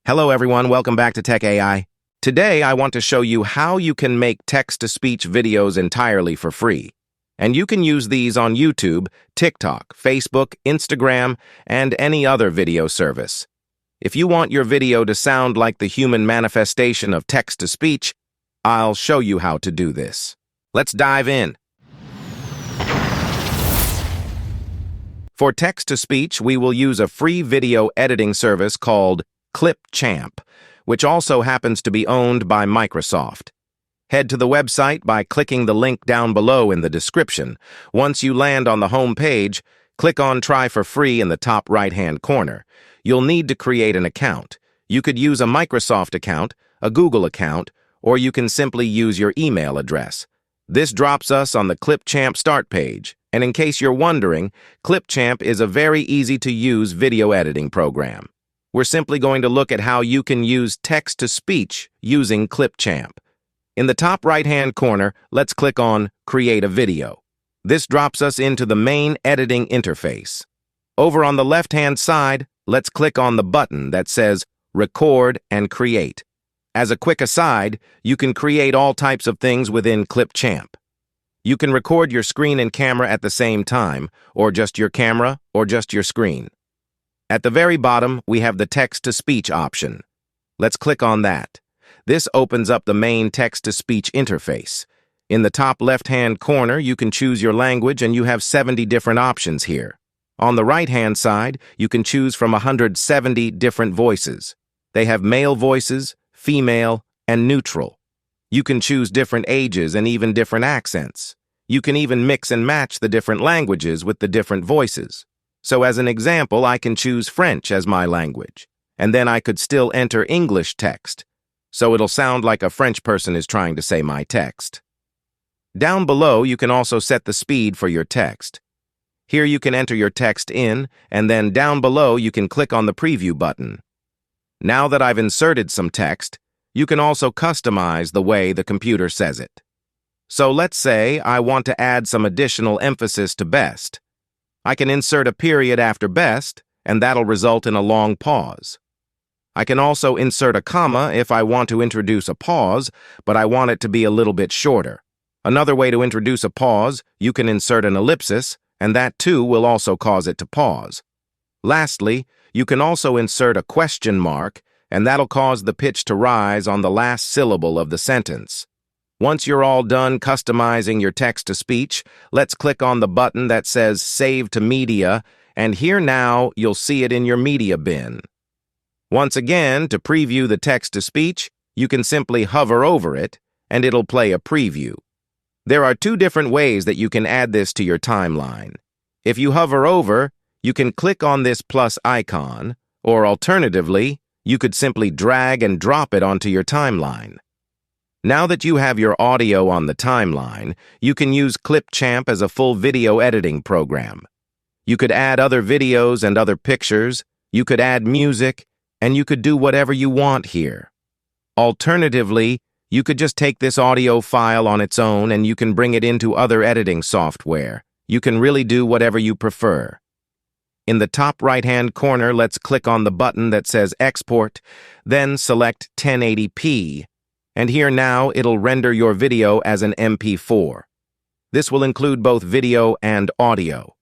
Hello everyone, welcome back to Tech AI. Today I want to show you how you can make text-to-speech videos entirely for free. And you can use these on YouTube, TikTok, Facebook, Instagram, and any other video service. If you want your video to sound like the human manifestation of text-to-speech, I'll show you how to do this. Let's dive in. For text-to-speech, we will use a free video editing service called Clipchamp, which also happens to be owned by Microsoft. Head to the website by clicking the link down below in the description. Once you land on the home page, click on Try for Free in the top right-hand corner. You'll need to create an account. You could use a Microsoft account, a Google account, or you can simply use your email address. This drops us on the Clipchamp start page. And in case you're wondering, Clipchamp is a very easy-to-use video editing program. We're simply going to look at how you can use text-to-speech using Clipchamp. In the top right-hand corner, let's click on Create a Video. This drops us into the main editing interface. Over on the left-hand side, let's click on the button that says Record and Create. As a quick aside, you can create all types of things within Clipchamp. You can record your screen and camera at the same time, or just your camera, or just your screen. At the very bottom, we have the text-to-speech option. Let's click on that. This opens up the main text-to-speech interface. In the top left-hand corner, you can choose your language and you have 70 different options here. On the right-hand side, you can choose from 170 different voices. They have male voices, female, and neutral. You can choose different ages and even different accents. You can even mix and match the different languages with the different voices. So as an example, I can choose French as my language, and then I could still enter English text, so it'll sound like a French person is trying to say my text. Down below, you can also set the speed for your text. Here you can enter your text in, and then down below you can click on the preview button. Now that I've inserted some text, you can also customize the way the computer says it. So let's say I want to add some additional emphasis to best. I can insert a period after best, and that'll result in a long pause. I can also insert a comma if I want to introduce a pause, but I want it to be a little bit shorter. Another way to introduce a pause, you can insert an ellipsis, and that too will also cause it to pause. Lastly, you can also insert a question mark, and that'll cause the pitch to rise on the last syllable of the sentence. Once you're all done customizing your text-to-speech, let's click on the button that says Save to Media, and here now you'll see it in your media bin. Once again, to preview the text-to-speech, you can simply hover over it, and it'll play a preview. There are two different ways that you can add this to your timeline. If you hover over, you can click on this plus icon, or alternatively, you could simply drag and drop it onto your timeline. Now that you have your audio on the timeline, you can use Clipchamp as a full video editing program. You could add other videos and other pictures, you could add music, and you could do whatever you want here. Alternatively, you could just take this audio file on its own and you can bring it into other editing software. You can really do whatever you prefer. In the top right-hand corner, let's click on the button that says Export, then select 1080p. And here now, it'll render your video as an MP4. This will include both video and audio.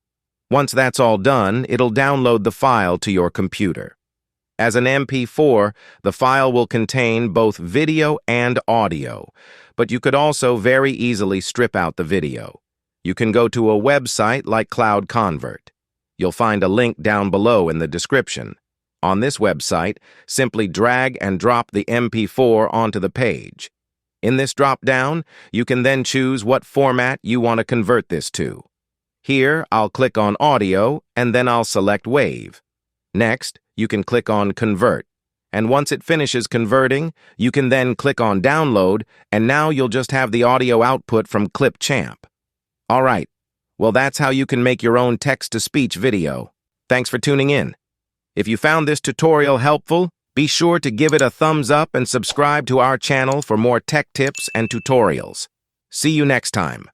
Once that's all done, it'll download the file to your computer. As an MP4, the file will contain both video and audio, but you could also very easily strip out the video. You can go to a website like Cloud Convert. You'll find a link down below in the description. On this website, simply drag and drop the MP4 onto the page. In this drop-down, you can then choose what format you want to convert this to. Here, I'll click on Audio, and then I'll select Wave. Next, you can click on Convert. And once it finishes converting, you can then click on Download, and now you'll just have the audio output from Clipchamp. All right, well that's how you can make your own text-to-speech video. Thanks for tuning in. If you found this tutorial helpful, be sure to give it a thumbs up and subscribe to our channel for more tech tips and tutorials. See you next time.